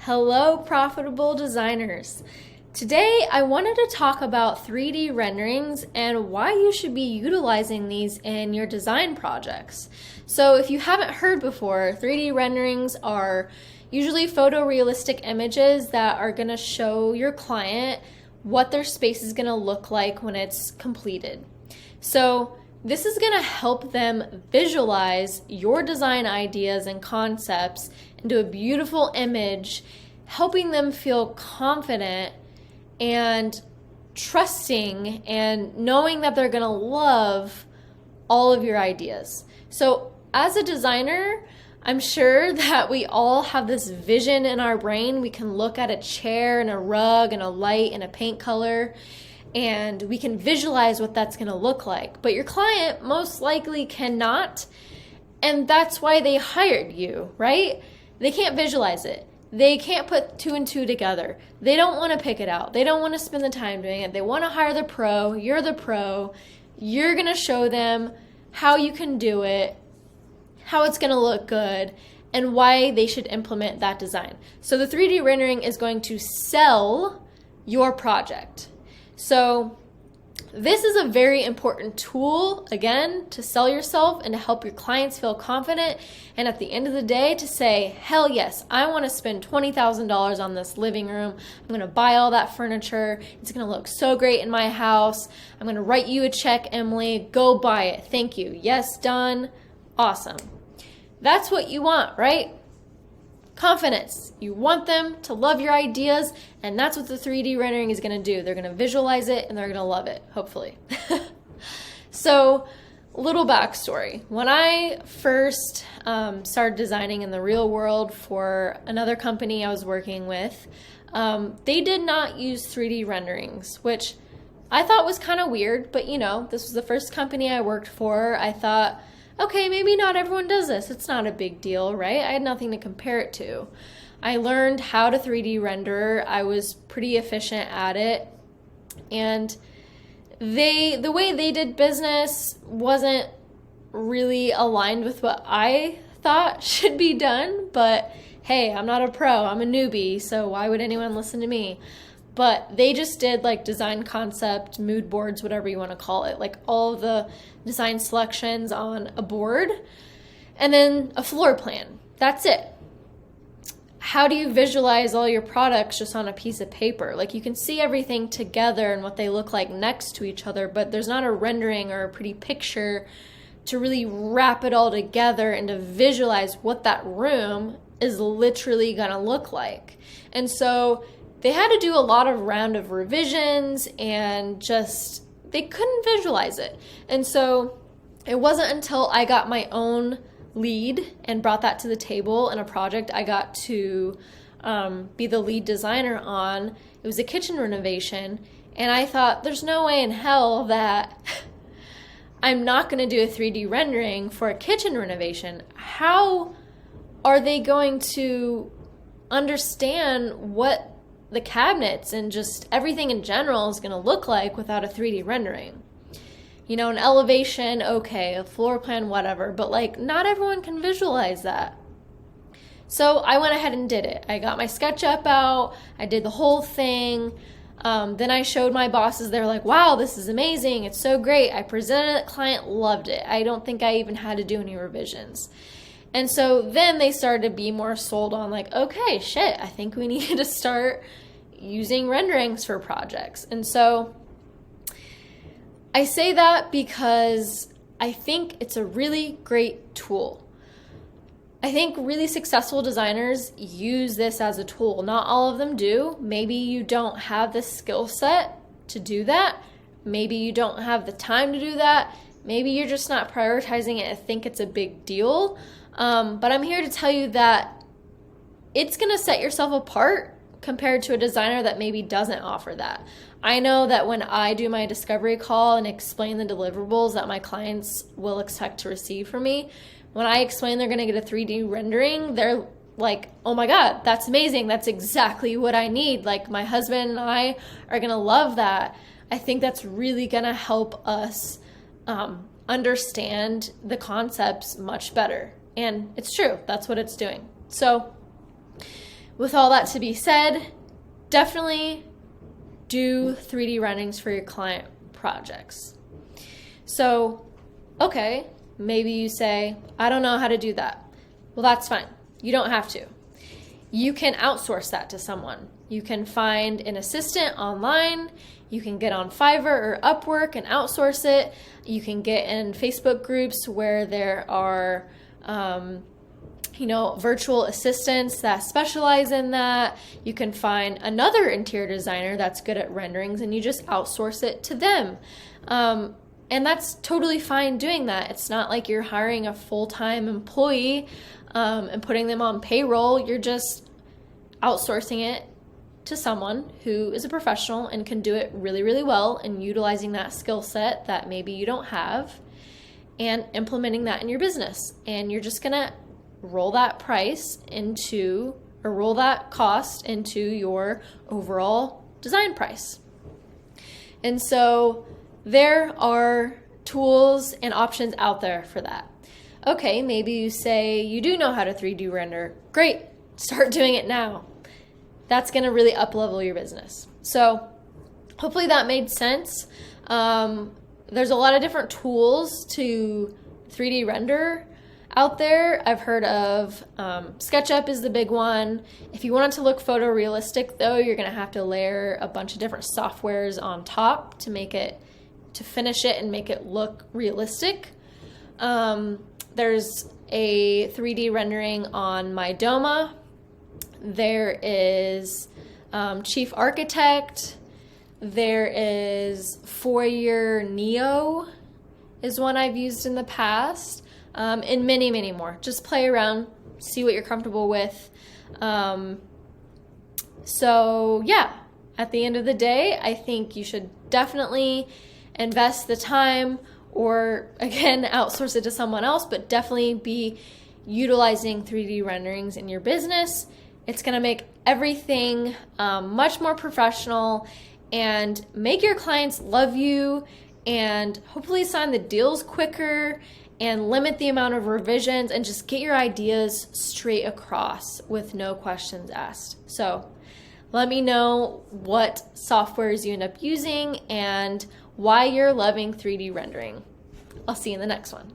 Hello, profitable designers. Today, I wanted to talk about 3D renderings and why you should be utilizing these in your design projects. So if you haven't heard before, 3D renderings are usually photorealistic images that are going to show your client what their space is going to look like when it's completed. So this is going to help them visualize your design ideas and concepts into a beautiful image, helping them feel confident and trusting and knowing that they're going to love all of your ideas. So as a designer, I'm sure that we all have this vision in our brain. We can look at a chair and a rug and a light and a paint color, and we can visualize what that's going to look like. But your client most likely cannot, and that's why they hired you, right? They can't visualize it. They can't put two and two together. They don't want to pick it out. They don't want to spend the time doing it. They want to hire the pro. You're the pro. You're going to show them how you can do it, how it's going to look good, and why they should implement that design. So the 3D rendering is going to sell your project. So this is a very important tool, again, to sell yourself and to help your clients feel confident. And at the end of the day, to say, hell yes, I want to spend $20,000 on this living room. I'm going to buy all that furniture. It's going to look so great in my house. I'm going to write you a check, Emily. Go buy it. Thank you. Yes, done. Awesome. That's what you want, right? Confidence. You want them to love your ideas, and that's what the 3D rendering is going to do. They're going to visualize it, and they're going to love it, hopefully. So, little backstory. When I first started designing in the real world for another company I was working with, they did not use 3D renderings, which I thought was kind of weird, but this was the first company I worked for. I thought, okay, maybe not everyone does this. It's not a big deal, right? I had nothing to compare it to. I learned how to 3D render. I was pretty efficient at it. And the way they did business wasn't really aligned with what I thought should be done. But hey, I'm not a pro. I'm a newbie, so why would anyone listen to me? But they just did like design concept, mood boards, whatever you want to call it, like all of the design selections on a board, and then a floor plan. That's it. How do you visualize all your products just on a piece of paper? Like you can see everything together and what they look like next to each other, but there's not a rendering or a pretty picture to really wrap it all together and to visualize what that room is literally going to look like. And so they had to do a lot of round of revisions and just, they couldn't visualize it. And so it wasn't until I got my own lead and brought that to the table in a project I got to be the lead designer on. It was a kitchen renovation. And I thought, there's no way in hell that I'm not going to do a 3D rendering for a kitchen renovation. How are they going to understand what the cabinets and just everything in general is going to look like without a 3D rendering? An elevation, okay, a floor plan, whatever, but like not everyone can visualize that. So I went ahead and did it. I got my SketchUp out, I did the whole thing. Then I showed my bosses. They're like, wow, this is amazing. It's so great. I presented it, client loved it. I don't think I even had to do any revisions. And so then they started to be more sold on like, okay, shit, I think we need to start using renderings for projects. And so I say that because I think it's a really great tool. I think really successful designers use this as a tool. Not all of them do. Maybe you don't have the skill set to do that. Maybe you don't have the time to do that. Maybe you're just not prioritizing it and think it's a big deal. But I'm here to tell you that it's going to set yourself apart compared to a designer that maybe doesn't offer that. I know that when I do my discovery call and explain the deliverables that my clients will expect to receive from me, when I explain they're going to get a 3D rendering, they're like, oh my God, that's amazing. That's exactly what I need. Like my husband and I are going to love that. I think that's really going to help us understand the concepts much better. And it's true. That's what it's doing. So with all that to be said, definitely do 3D renderings for your client projects. So, okay, maybe you say, I don't know how to do that. Well, that's fine. You don't have to. You can outsource that to someone. You can find an assistant online. You can get on Fiverr or Upwork and outsource it. You can get in Facebook groups where there are virtual assistants that specialize in that. You can find another interior designer that's good at renderings and you just outsource it to them. And that's totally fine doing that. It's not like you're hiring a full-time employee and putting them on payroll. You're just outsourcing it to someone who is a professional and can do it really, really well, and utilizing that skill set that maybe you don't have and implementing that in your business. And you're just gonna roll that cost into your overall design price. And so there are tools and options out there for that. Okay, maybe you say you do know how to 3D render. Great, start doing it now. That's gonna really up-level your business. So hopefully that made sense. There's a lot of different tools to 3D render out there. I've heard of SketchUp is the big one. If you want it to look photorealistic though, you're gonna have to layer a bunch of different softwares on top to finish it and make it look realistic. There's a 3D rendering on Mydoma. There is Chief Architect. There is Fourier Neo is one I've used in the past, and many, many more. Just play around, see what you're comfortable with. So yeah, at the end of the day, I think you should definitely invest the time, or again, outsource it to someone else, but definitely be utilizing 3D renderings in your business. It's gonna make everything much more professional and make your clients love you and hopefully sign the deals quicker and limit the amount of revisions and just get your ideas straight across with no questions asked. So let me know what softwares you end up using and why you're loving 3D rendering. I'll see you in the next one.